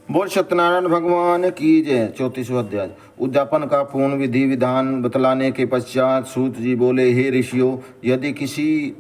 बोल सत्यनारायण भगवान की जय। 34वां अध्याय। उद्यापन का पूर्ण विधि विधान बतलाने के पश्चात सूत जी बोले, हे ऋषियों, यदि किसी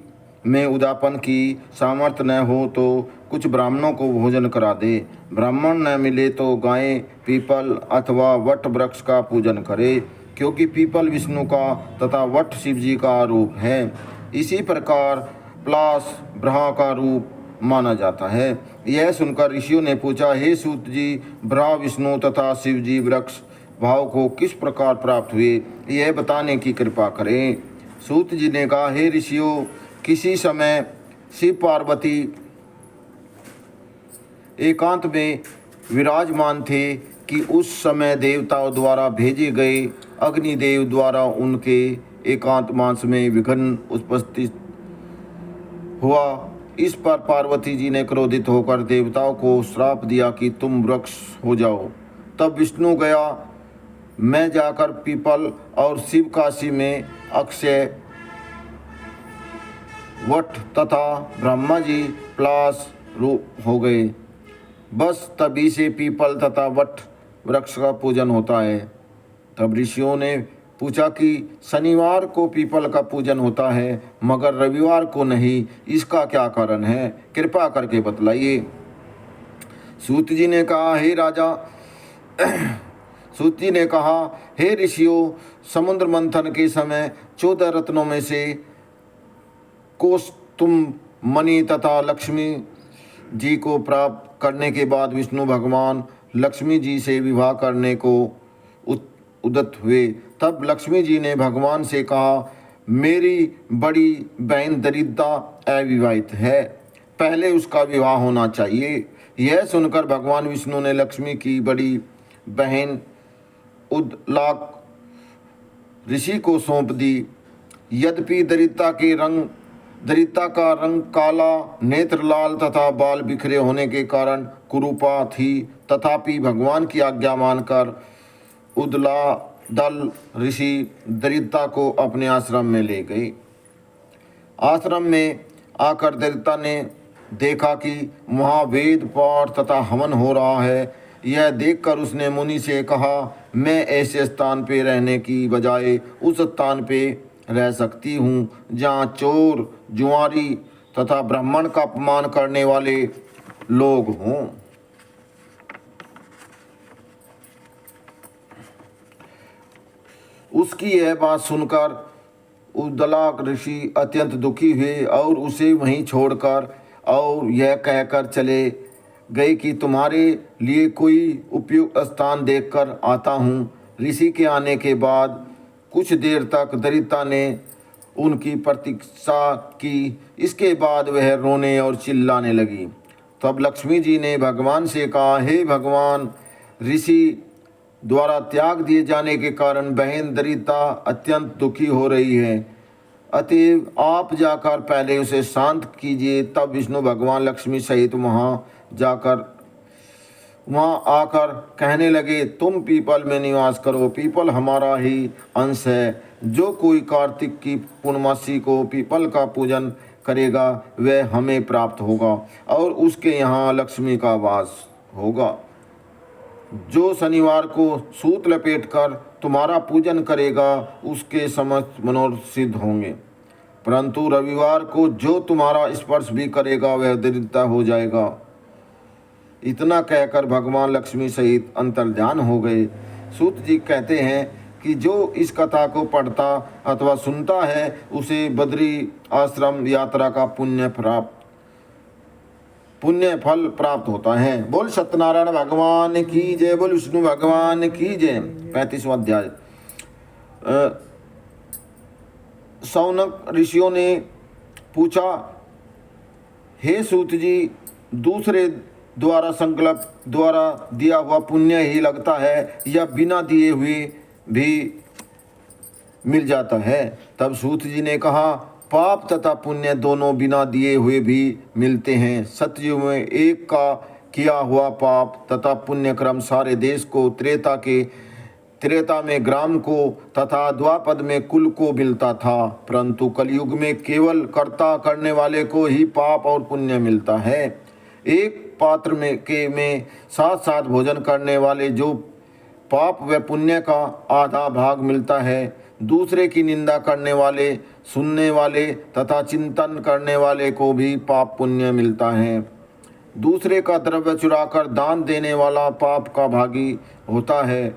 में उद्यापन की सामर्थ्य न हो तो कुछ ब्राह्मणों को भोजन करा दे। ब्राह्मण न मिले तो गाय, पीपल अथवा वट वृक्ष का पूजन करे, क्योंकि पीपल विष्णु का तथा वट शिव जी का रूप है। इसी प्रकार प्लास ब्रह्मा का रूप माना जाता है। यह सुनकर ऋषियों ने पूछा, हे सूत जी, ब्रह्मा विष्णु तथा शिव जी वृक्ष भाव को किस प्रकार प्राप्त हुए, यह बताने की कृपा करें। सूत जी ने कहा, हे ऋषियों, किसी समय शिव पार्वती एकांत में विराजमान थे कि उस समय देवताओं द्वारा भेजे गए अग्निदेव द्वारा उनके एकांत मांस में विघ्न उपस्थित हुआ। इस पर पार्वती जी ने क्रोधित होकर देवताओं को श्राप दिया कि तुम वृक्ष हो जाओ। तब विष्णु गया, मैं जाकर पीपल और शिव काशी में अक्षय वट तथा ब्रह्मा जी प्लास रूप हो गए। बस तभी से पीपल तथा वट वृक्ष का पूजन होता है। तब ऋषियों ने पूछा कि शनिवार को पीपल का पूजन होता है मगर रविवार को नहीं, इसका क्या कारण है, कृपा करके बतलाइए। सूत जी ने कहा, हे राजा सूत जी ने कहा, हे ऋषियों, समुद्र मंथन के समय 14 रत्नों में से कौस्तुम मणि तथा लक्ष्मी जी को प्राप्त करने के बाद विष्णु भगवान लक्ष्मी जी से विवाह करने को उद्यत हुए। तब लक्ष्मी जी ने भगवान से कहा, मेरी बड़ी बहन दरिद्रा अविवाहित है, पहले उसका विवाह होना चाहिए। यह सुनकर भगवान विष्णु ने लक्ष्मी की बड़ी बहन उद्लाक ऋषि को सौंप दी। यद्यपि दरिद्रता का रंग काला, नेत्र लाल तथा बाल बिखरे होने के कारण कुरूपा थी, तथापि भगवान की आज्ञा मानकर उद्लादल ऋषि दरिद्रता को अपने आश्रम में ले गए। आश्रम में आकर दरिद्रता ने देखा कि वहाँ वेद पाठ तथा हवन हो रहा है। यह देखकर उसने मुनि से कहा, मैं ऐसे स्थान पे रहने की बजाय उस स्थान पे रह सकती हूँ जहाँ चोर, जुआरी तथा ब्राह्मण का अपमान करने वाले लोग हों। उसकी यह बात सुनकर उद्दालक ऋषि अत्यंत दुखी हुए और उसे वहीं छोड़कर और यह कहकर चले गए कि तुम्हारे लिए कोई उपयुक्त स्थान देखकर आता हूँ। ऋषि के आने के बाद कुछ देर तक दरिद्रता ने उनकी प्रतीक्षा की। इसके बाद वह रोने और चिल्लाने लगी। तब लक्ष्मी जी ने भगवान से कहा, हे भगवान, ऋषि द्वारा त्याग दिए जाने के कारण बहन दरिद्रता अत्यंत दुखी हो रही है, अतएव आप जाकर पहले उसे शांत कीजिए। तब विष्णु भगवान लक्ष्मी सहित वहाँ आकर कहने लगे, तुम पीपल में निवास करो, पीपल हमारा ही अंश है। जो कोई कार्तिक की पूर्णमासी को पीपल का पूजन करेगा वह हमें प्राप्त होगा और उसके यहाँ लक्ष्मी का वास होगा। जो शनिवार को सूत लपेटकर तुम्हारा पूजन करेगा उसके समस्त मनोरथ सिद्ध होंगे, परंतु रविवार को जो तुम्हारा स्पर्श भी करेगा वह दरिद्रता हो जाएगा। इतना कहकर भगवान लक्ष्मी सहित अंतर्ध्यान हो गए। सूत जी कहते हैं कि जो इस कथा को पढ़ता अथवा सुनता है उसे बद्री आश्रम यात्रा का पुण्य फल प्राप्त होता है। बोल सत्यनारायण भगवान की जय। बोल विष्णु भगवान की जय। 35वां अध्याय। शौनक ऋषियों ने पूछा, हे सूत जी, दूसरे द्वारा संकल्प द्वारा दिया हुआ पुण्य ही लगता है या बिना दिए हुए भी मिल जाता है। तब सूत जी ने कहा, पाप तथा पुण्य दोनों बिना दिए हुए भी मिलते हैं। सतयुग में एक का किया हुआ पाप तथा पुण्य क्रम सारे देश को, त्रेता में ग्राम को तथा द्वापद में कुल को मिलता था, परंतु कलयुग में केवल कर्ता करने वाले को ही पाप और पुण्य मिलता है। एक पात्र में साथ साथ भोजन करने वाले जो पाप व पुण्य का आधा भाग मिलता है, दूसरे की निंदा करने वाले, सुनने वाले तथा चिंतन करने वाले को भी पाप पुण्य मिलता है। दूसरे का द्रव्य चुराकर दान देने वाला पाप का भागी होता है।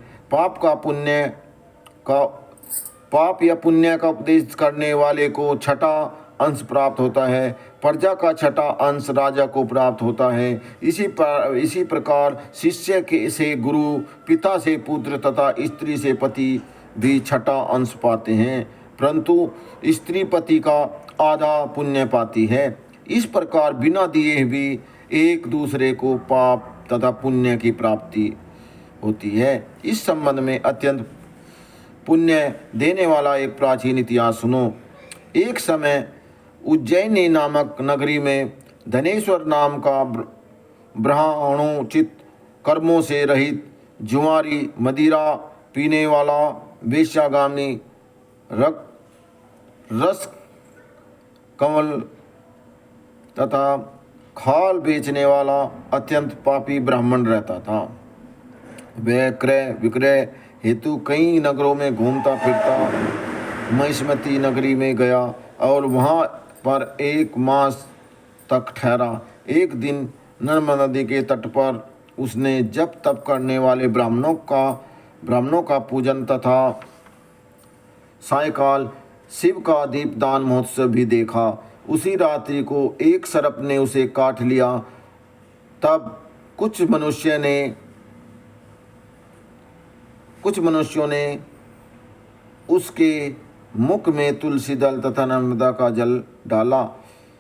पाप या पुण्य का उपदेश करने वाले को छठा अंश प्राप्त होता है। प्रजा का छठा अंश राजा को प्राप्त होता है। इसी प्रकार शिष्य के से गुरु, पिता से पुत्र तथा स्त्री से पति भी छठा अंश पाते हैं, परंतु स्त्री पति का आधा पुण्य पाती है। इस प्रकार बिना दिए भी एक दूसरे को पाप तथा पुण्य की प्राप्ति होती है। इस संबंध में अत्यंत पुण्य देने वाला एक प्राचीन इतिहास सुनो। एक समय उज्जैनी नामक नगरी में धनेश्वर नाम का ब्राह्मणोचित कर्मों से रहित, जुआरी, मदिरा पीने वाला, वेश्यागामी, रस कमल तथा खाल बेचने वाला अत्यंत पापी ब्राह्मण रहता था। वह क्रय विक्रय हेतु कई नगरों में घूमता फिरता महिष्मती नगरी में गया और वहाँ पर 1 मास तक ठहरा। एक दिन नर्मदा नदी के तट पर उसने जप तप करने वाले ब्राह्मणों का पूजन तथा सायकाल शिव का दीपदान महोत्सव भी देखा। उसी रात्रि को एक सर्प ने उसे काट लिया। तब कुछ मनुष्यों ने उसके मुख में तुलसी दल तथा नर्मदा का जल डाला।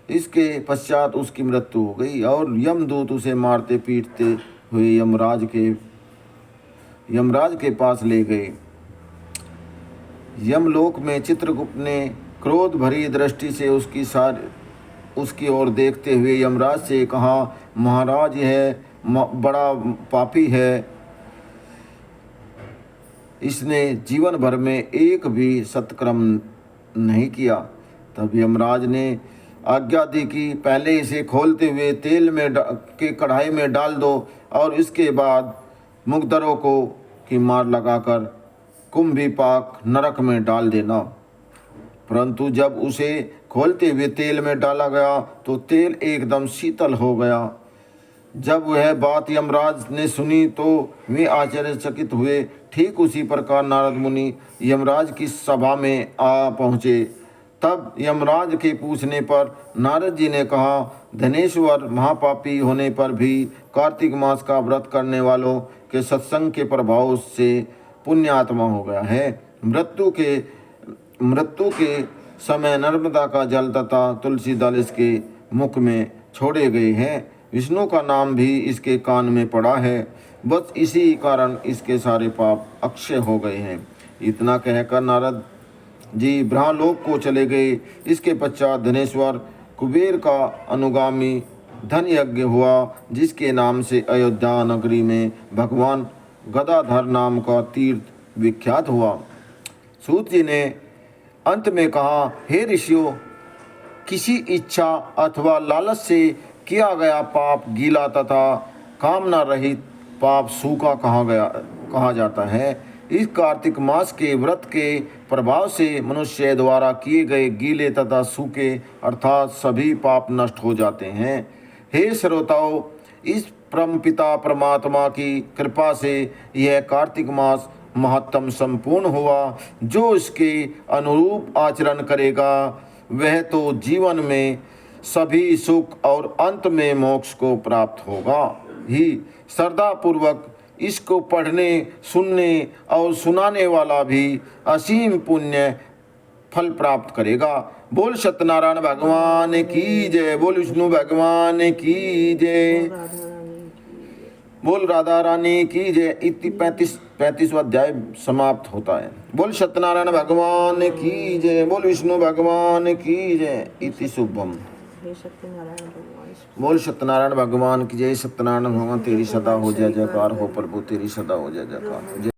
इसके पश्चात उसकी मृत्यु हो गई और यमदूत उसे मारते पीटते हुए यमराज के पास ले गए। यमलोक में चित्रगुप्त ने क्रोध भरी दृष्टि से उसकी ओर देखते हुए यमराज से कहा, महाराज यह बड़ा पापी है, इसने जीवन भर में एक भी सत्कर्म नहीं किया। तब यमराज ने आज्ञा दी कि पहले इसे खोलते हुए तेल में के कढ़ाई में डाल दो और इसके बाद मुकद्दरों को की मार लगाकर कुंभीपाक नरक में डाल देना। परंतु जब उसे खोलते हुए तेल में डाला गया तो तेल एकदम शीतल हो गया। जब वह बात यमराज ने सुनी तो वे आश्चर्यचकित हुए। ठीक उसी प्रकार नारद मुनि यमराज की सभा में आ पहुँचे। तब यमराज के पूछने पर नारद जी ने कहा, धनेश्वर महापापी होने पर भी कार्तिक मास का व्रत करने वालों के सत्संग के प्रभाव से पुण्यात्मा हो गया है। मृत्यु के समय नर्मदा का जल तथा तुलसी दल इसके मुख में छोड़े गए हैं। विष्णु का नाम भी इसके कान में पड़ा है। बस इसी कारण इसके सारे पाप अक्षय हो गए हैं। इतना कहकर नारद जी ब्रह्मलोक को चले गए। इसके पश्चात धनेश्वर कुबेर का अनुगामी धन यज्ञ हुआ, जिसके नाम से अयोध्या नगरी में भगवान गदाधर नाम का तीर्थ विख्यात हुआ। सूत जी ने अंत में कहा, हे ऋषियों, किसी इच्छा अथवा लालच से किया गया पाप गीला तथा कामना रहित पाप सूखा कहा जाता है। इस कार्तिक मास के व्रत के प्रभाव से मनुष्य द्वारा किए गए गीले तथा सूखे अर्थात सभी पाप नष्ट हो जाते हैं। हे श्रोताओं, इस परमपिता परमात्मा की कृपा से यह कार्तिक मास महत्तम संपूर्ण हुआ। जो इसके अनुरूप आचरण करेगा वह तो जीवन में सभी सुख और अंत में मोक्ष को प्राप्त होगा ही। श्रद्धा पूर्वक इसको पढ़ने, सुनने और सुनाने वाला भी असीम पुण्य फल प्राप्त करेगा। बोल सत्यनारायण भगवान की जय। बोल विष्णु भगवान की जय। बोल राधा रानी की जय। इति 35वां अध्याय समाप्त होता है। बोल सत्यनारायण भगवान की जय। बोल विष्णु भगवान की जय। इति शुभम। बोल सत्यनारायण भगवान की जय। सत्यनारायण भगवान तेरी सदा हो जय जयकार हो, प्रभु तेरी सदा हो जय जयकार।